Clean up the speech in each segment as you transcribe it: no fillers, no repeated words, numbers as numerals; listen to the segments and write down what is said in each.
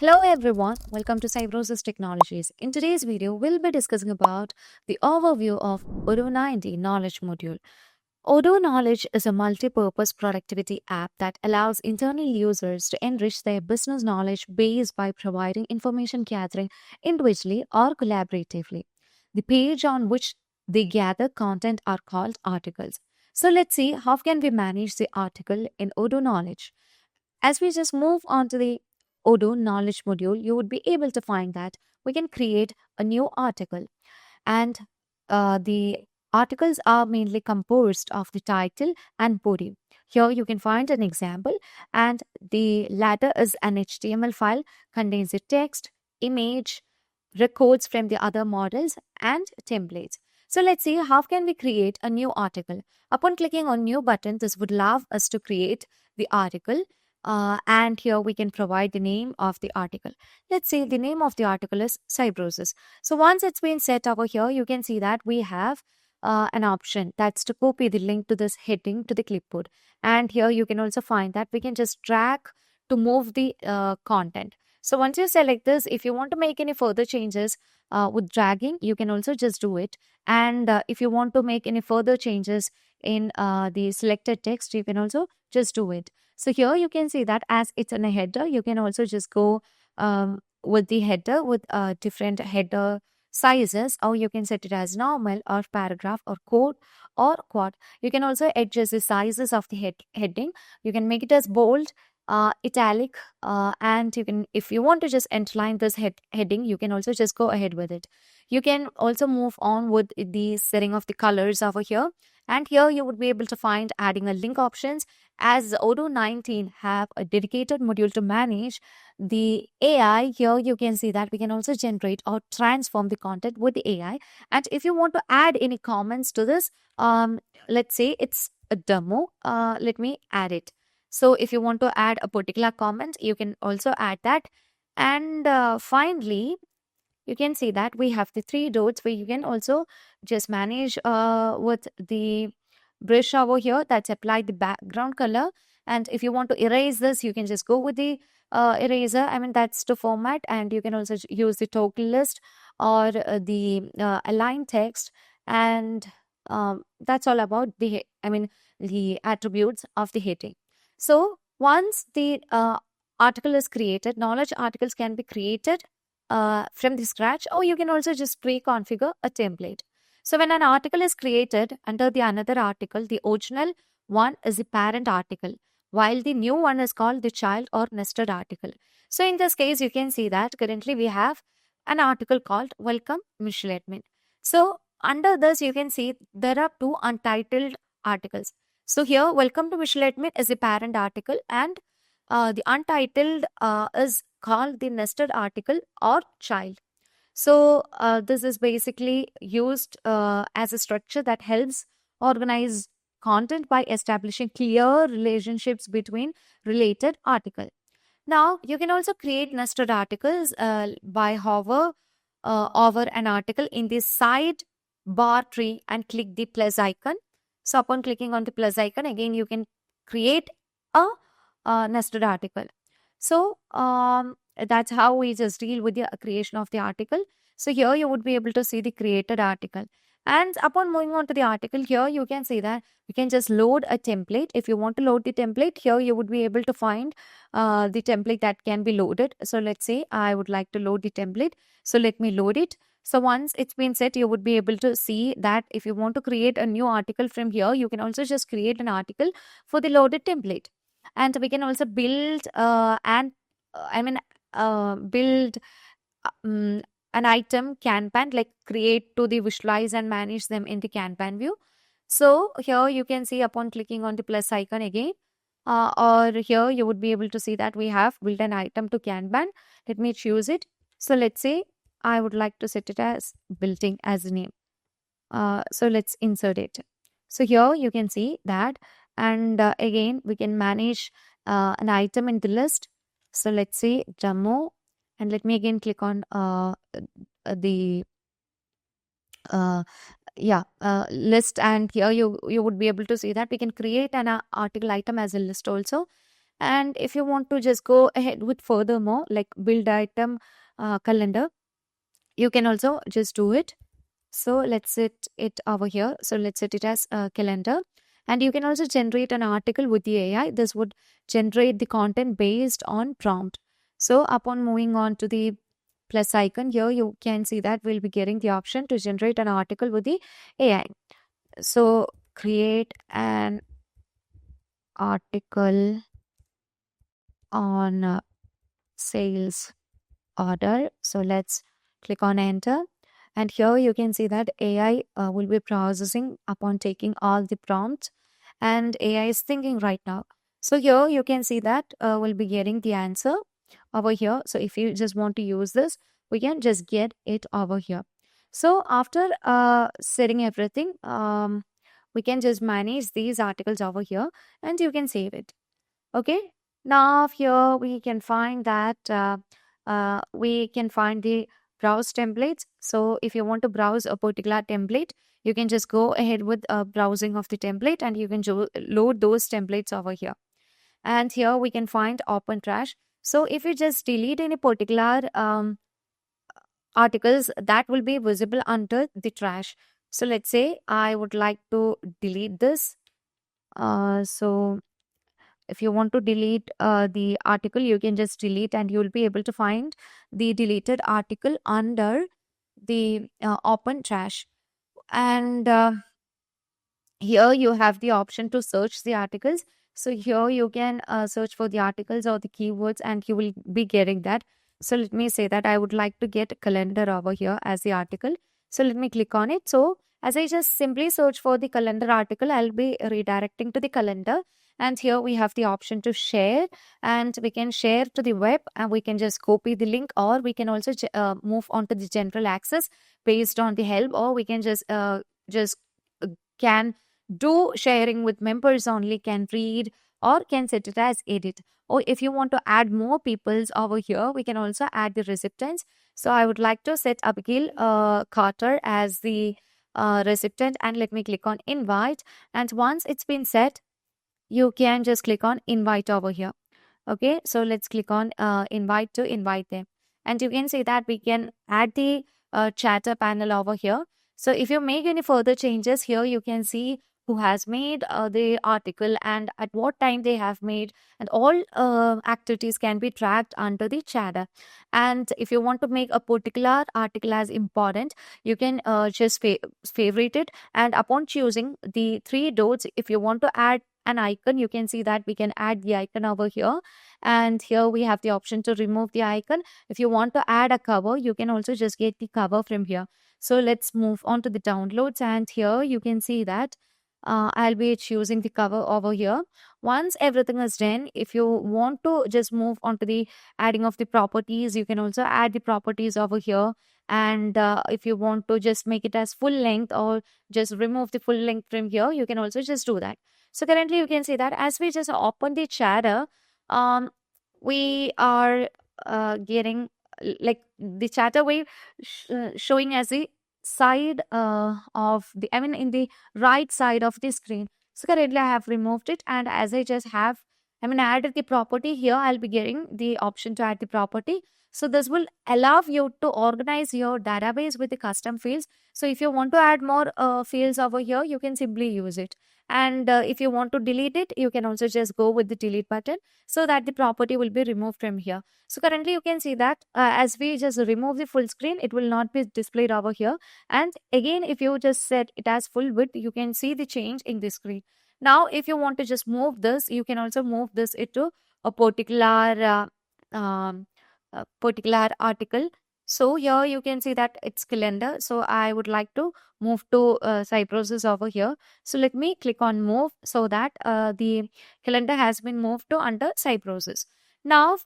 Hello everyone, welcome to Cybrosys Technologies. In today's video, we'll be discussing about the overview of Odoo 90 Knowledge Module. Odoo Knowledge is a multi-purpose productivity app that allows internal users to enrich their business knowledge base by providing information gathering individually or collaboratively. The page on which they gather content are called articles. So let's see how can we manage the article in Odoo Knowledge. As we just move on to the Odoo knowledge module, you would be able to find that we can create a new article. And the articles are mainly composed of the title and body. Here you can find an example, and the latter is an HTML file, contains the text, image, records from the other models, and templates. So let's see how can we create a new article. Upon clicking on new button, this would allow us to create the article. And here we can provide the name of the article. Let's say the name of the article is Cybrosys. So once it's been set over here, you can see that we have an option that's to copy the link to this heading to the clipboard. And here you can also find that we can just drag to move the content. So once you select this, if you want to make any further changes with dragging, you can also just do it. And if you want to make any further changes in the selected text, you can also just do it. So here you can see that as it's in a header, you can also just go with the header with different header sizes, or you can set it as normal or paragraph or quote or quad. You can also adjust the sizes of the heading. You can make it as bold, italic, and you can, if you want to just underline this heading, you can also just go ahead with it. You can also move on with the setting of the colors over here. And here you would be able to find adding a link options, as Odoo 19 have a dedicated module to manage the AI. Here you can see that we can also generate or transform the content with the AI. And if you want to add any comments to this, let's say it's a demo, let me add it. So if you want to add a particular comment, you can also add that. And finally, you can see that we have the three dots where you can also just manage with the brush over here that's applied the background color. And if you want to erase this, you can just go with the eraser. I mean, that's to format. And you can also use the toggle list or the align text. And that's all about the attributes of the heading. So once the article is created, knowledge articles can be created from the scratch, or you can also just pre-configure a template. So when an article is created under the another article, the original one is the parent article, while the new one is called the child or nested article. So in this case, you can see that currently we have an article called Welcome Michelle Admin. So under this, you can see there are two untitled articles. So here, Welcome to Michelle Admin is the parent article, and the untitled is called the nested article or child. So this is basically used as a structure that helps organize content by establishing clear relationships between related articles. Now you can also create nested articles by hover over an article in the side bar tree and click the plus icon. So upon clicking on the plus icon, again you can create a nested article. So that's how we just deal with the creation of the article. So here you would be able to see the created article. And upon moving on to the article, here you can see that we can just load a template. If you want to load the template, here you would be able to find the template that can be loaded. So let's say I would like to load the template. So let me load it. So once it's been set, you would be able to see that if you want to create a new article from here, you can also just create an article for the loaded template. And we can also build build an item Kanban, like create to the visualize and manage them in the Kanban view. So here you can see upon clicking on the plus icon again, or here you would be able to see that we have built an item to Kanban. Let me choose it. So let's say I would like to set it as building as a name. So let's insert it. So here you can see that, and again we can manage an item in the list. So let's say demo, and let me again click on the list, and here you would be able to see that we can create an article item as a list also. And if you want to just go ahead with furthermore, like build item calendar, you can also just do it. So let's set it over here. So let's set it as a calendar. And you can also generate an article with the AI. This would generate the content based on prompt. So upon moving on to the plus icon here, you can see that we'll be getting the option to generate an article with the AI. So create an article on sales order. So let's click on enter. And here you can see that AI will be processing upon taking all the prompts, and AI is thinking right now. So here you can see that we'll be getting the answer over here. So if you just want to use this, we can just get it over here. So after setting everything, we can just manage these articles over here, and you can save it. Okay. Now here we can find that we can find the browse templates. So if you want to browse a particular template, you can just go ahead with browsing of the template, and you can load those templates over here. And here we can find open trash. So if you just delete any particular articles, that will be visible under the trash. So let's say I would like to delete this. So if you want to delete the article, you can just delete, and you'll be able to find the deleted article under the open trash. And here you have the option to search the articles. So here you can search for the articles or the keywords, and you will be getting that. So let me say that I would like to get a calendar over here as the article. So let me click on it. So as I just simply search for the calendar article, I'll be redirecting to the calendar. And here we have the option to share, and we can share to the web, and we can just copy the link, or we can also move on to the general access based on the help, or we can just can do sharing with members only, can read, or can set it as edit. Or if you want to add more peoples over here, we can also add the recipients. So I would like to set Abigail Carter as the recipient, and let me click on invite. And once it's been set, you can just click on invite over here. Okay, so let's click on invite to invite them. And you can see that we can add the chatter panel over here. So if you make any further changes here, you can see who has made the article and at what time they have made, and all activities can be tracked under the chatter. And if you want to make a particular article as important, you can just favorite it, and upon choosing the three dots, if you want to add an icon, you can see that we can add the icon over here. And here we have the option to remove the icon. If you want to add a cover, you can also just get the cover from here. So let's move on to the downloads, and here you can see that I'll be choosing the cover over here. Once everything is done, if you want to just move on to the adding of the properties, you can also add the properties over here. And if you want to just make it as full length, or just remove the full length from here, you can also just do that. So currently you can see that as we just open the chatter, um, we are getting like the chatter wave showing as the side of the, I mean, in the right side of the screen. So currently I have removed it, and as I just have, I mean, added the property here, I'll be getting the option to add the property. So this will allow you to organize your database with the custom fields. So if you want to add more fields over here, you can simply use it. And if you want to delete it, you can also just go with the delete button, so that the property will be removed from here. So currently you can see that as we just remove the full screen, it will not be displayed over here. And again, if you just set it as full width, you can see the change in the screen. Now, if you want to just move this, you can also move this into a particular article. So here you can see that it's calendar. So I would like to move to Cybrosys over here. So let me click on move, so that the calendar has been moved to under Cybrosys. Now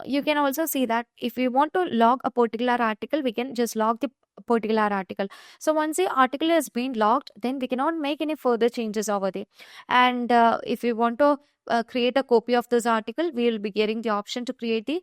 you can also see that if we want to log a particular article, we can just log the particular article. So once the article has been logged, then we cannot make any further changes over there. And if we want to create a copy of this article, we will be getting the option to create the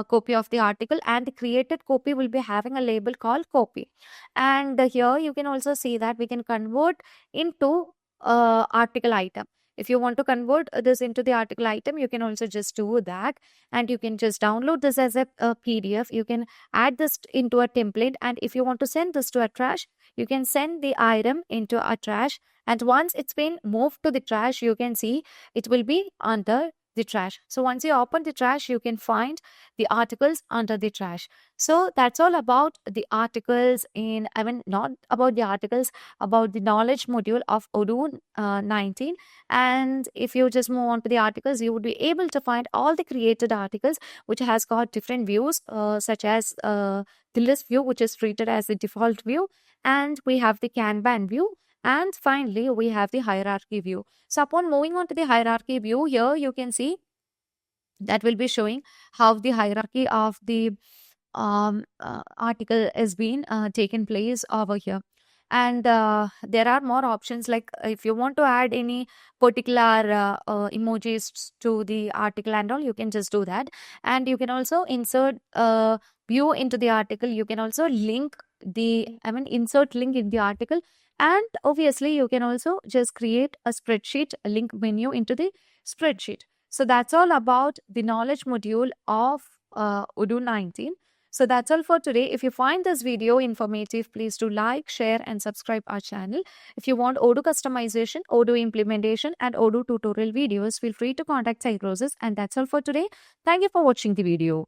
copy of the article, and the created copy will be having a label called copy. And here you can also see that we can convert into article item. If you want to convert this into the article item, you can also just do that, and you can just download this as a PDF. You can add this into a template, and if you want to send this to a trash, you can send the item into a trash, and once it's been moved to the trash, you can see it will be under the trash. So once you open the trash, you can find the articles under the trash. So that's all about the articles in, I mean, not about the articles, about the knowledge module of Odoo 19. And if you just move on to the articles, you would be able to find all the created articles which has got different views, such as the list view, which is treated as the default view, and we have the Kanban view, and finally we have the hierarchy view. So upon moving on to the hierarchy view, here you can see that will be showing how the hierarchy of the article is being taken place over here. And there are more options, like if you want to add any particular emojis to the article and all, you can just do that. And you can also insert view into the article. You can also link the, I mean, insert link in the article. And obviously you can also just create a spreadsheet, a link menu into the spreadsheet. So that's all about the knowledge module of Odoo 19. So that's all for today. If you find this video informative, please do like, share and subscribe our channel. If you want Odoo customization, Odoo implementation and Odoo tutorial videos, feel free to contact Cybrosys. And that's all for today. Thank you for watching the video.